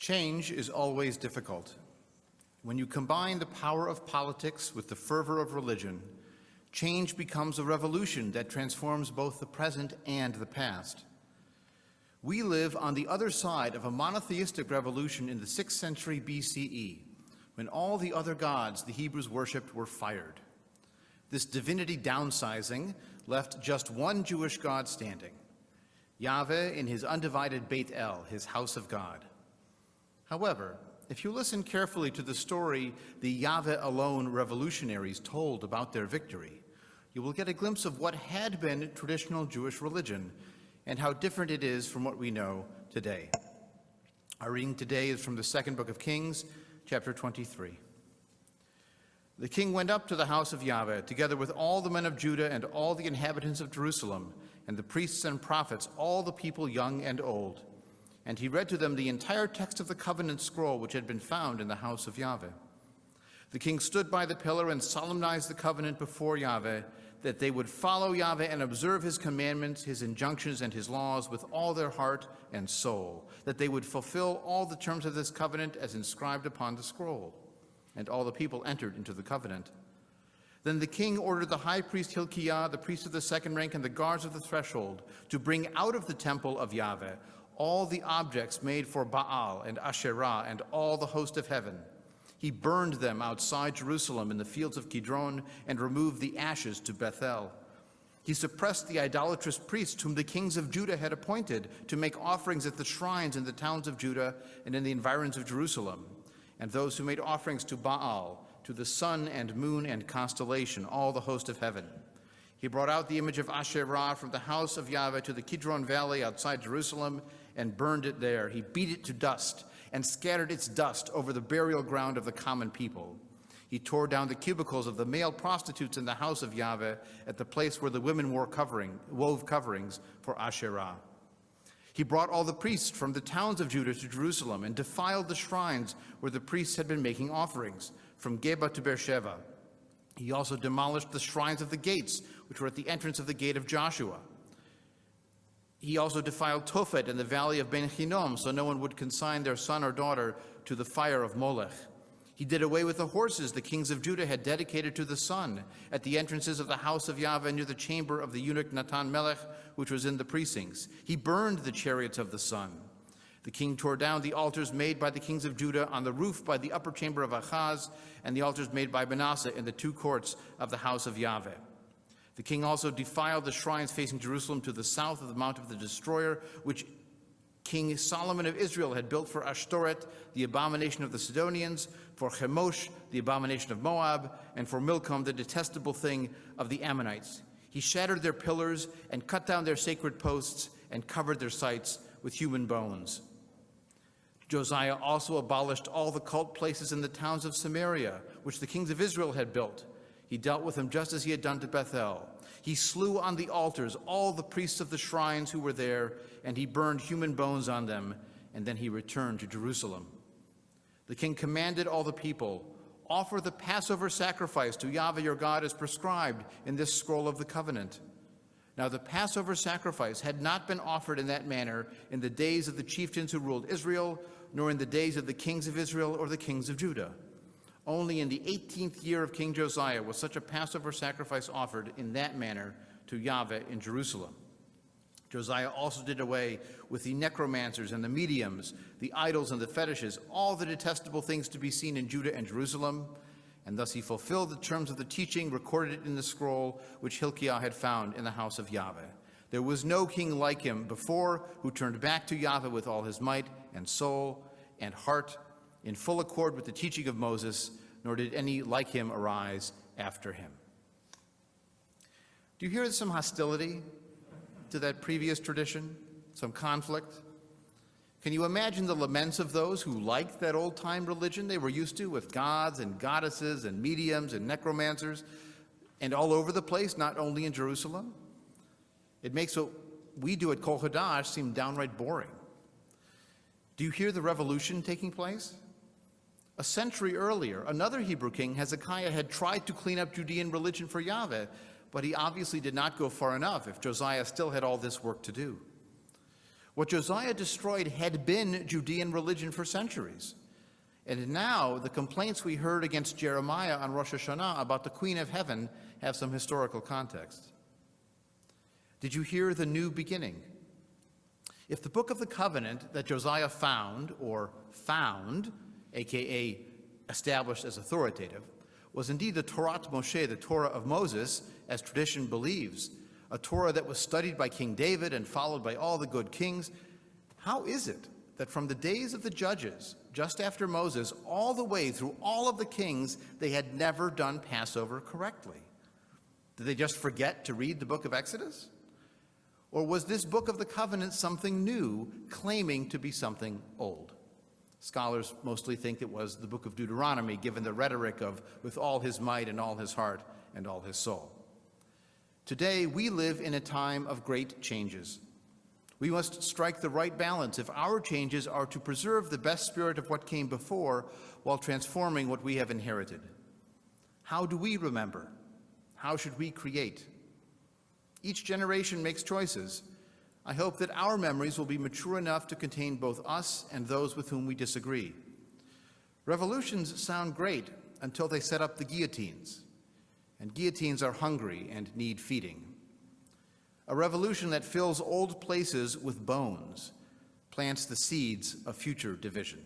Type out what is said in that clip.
Change is always difficult. When you combine the power of politics with the fervor of religion, change becomes a revolution that transforms both the present and the past. We live on the other side of a monotheistic revolution in the 6th century BCE, when all the other gods the Hebrews worshipped were fired. This divinity downsizing left just one Jewish God standing, Yahweh in his undivided Beit El, his house of God. However, if you listen carefully to the story the Yahweh alone revolutionaries told about their victory, you will get a glimpse of what had been traditional Jewish religion and how different it is from what we know today. Our reading today is from the second book of Kings, chapter 23. The king went up to the house of Yahweh, together with all the men of Judah and all the inhabitants of Jerusalem, and the priests and prophets, all the people young and old. And he read to them the entire text of the covenant scroll which had been found in the house of Yahweh. The king stood by the pillar and solemnized the covenant before Yahweh, that they would follow Yahweh and observe his commandments, his injunctions, and his laws with all their heart and soul, that they would fulfill all the terms of this covenant as inscribed upon the scroll. And all the people entered into the covenant. Then the king ordered the high priest Hilkiah, the priest of the second rank, and the guards of the threshold to bring out of the temple of Yahweh all the objects made for Baal and Asherah and all the host of heaven. He burned them outside Jerusalem in the fields of Kidron and removed the ashes to Bethel. He suppressed the idolatrous priests whom the kings of Judah had appointed to make offerings at the shrines in the towns of Judah and in the environs of Jerusalem, and those who made offerings to Baal, to the sun and moon and constellation, all the host of heaven. He brought out the image of Asherah from the house of Yahweh to the Kidron Valley outside Jerusalem and burned it there. He beat it to dust and scattered its dust over the burial ground of the common people. He tore down the cubicles of the male prostitutes in the house of Yahweh at the place where the women wove coverings for Asherah. He brought all the priests from the towns of Judah to Jerusalem and defiled the shrines where the priests had been making offerings, from Geba to Beersheba. He also demolished the shrines of the gates, which were at the entrance of the gate of Joshua. He also defiled Tophet in the valley of Ben Hinnom, so no one would consign their son or daughter to the fire of Molech. He did away with the horses the kings of Judah had dedicated to the sun at the entrances of the house of Yahweh near the chamber of the eunuch Natan Melech, which was in the precincts. He burned the chariots of the sun. The king tore down the altars made by the kings of Judah on the roof by the upper chamber of Achaz, and the altars made by Manasseh in the two courts of the house of Yahweh. The king also defiled the shrines facing Jerusalem to the south of the Mount of the Destroyer, which King Solomon of Israel had built for Ashtoreth, the abomination of the Sidonians, for Chemosh, the abomination of Moab, and for Milcom, the detestable thing of the Ammonites. He shattered their pillars and cut down their sacred posts and covered their sites with human bones. Josiah also abolished all the cult places in the towns of Samaria, which the kings of Israel had built. He dealt with them just as he had done to Bethel. He slew on the altars all the priests of the shrines who were there, and he burned human bones on them, and then he returned to Jerusalem. The king commanded all the people, "Offer the Passover sacrifice to Yahweh your God as prescribed in this scroll of the covenant." Now the Passover sacrifice had not been offered in that manner in the days of the chieftains who ruled Israel, nor in the days of the kings of Israel or the kings of Judah. Only in the 18th year of King Josiah was such a Passover sacrifice offered in that manner to Yahweh in Jerusalem. Josiah also did away with the necromancers and the mediums, the idols and the fetishes, all the detestable things to be seen in Judah and Jerusalem, and thus he fulfilled the terms of the teaching recorded in the scroll which Hilkiah had found in the house of Yahweh. There was no king like him before who turned back to Yahweh with all his might and soul and heart, in full accord with the teaching of Moses, nor did any like him arise after him. Do you hear some hostility to that previous tradition, some conflict? Can you imagine the laments of those who liked that old-time religion they were used to, with gods and goddesses and mediums and necromancers, and all over the place, not only in Jerusalem? It makes what we do at Kol Hadash seem downright boring. Do you hear the revolution taking place? A century earlier, another Hebrew king, Hezekiah, had tried to clean up Judean religion for Yahweh, but he obviously did not go far enough if Josiah still had all this work to do. What Josiah destroyed had been Judean religion for centuries. And now the complaints we heard against Jeremiah on Rosh Hashanah about the Queen of Heaven have some historical context. Did you hear the new beginning? If the Book of the Covenant that Josiah found, aka established as authoritative, was indeed the Torat Moshe, the Torah of Moses, as tradition believes, a Torah that was studied by King David and followed by all the good kings, how is it that from the days of the judges, just after Moses, all the way through all of the kings, they had never done Passover correctly? Did they just forget to read the book of Exodus? Or was this book of the covenant something new, claiming to be something old? Scholars mostly think it was the book of Deuteronomy, given the rhetoric of with all his might and all his heart and all his soul. Today, we live in a time of great changes. We must strike the right balance if our changes are to preserve the best spirit of what came before while transforming what we have inherited. How do we remember? How should we create? Each generation makes choices. I hope that our memories will be mature enough to contain both us and those with whom we disagree. Revolutions sound great until they set up the guillotines. And guillotines are hungry and need feeding. A revolution that fills old places with bones plants the seeds of future division.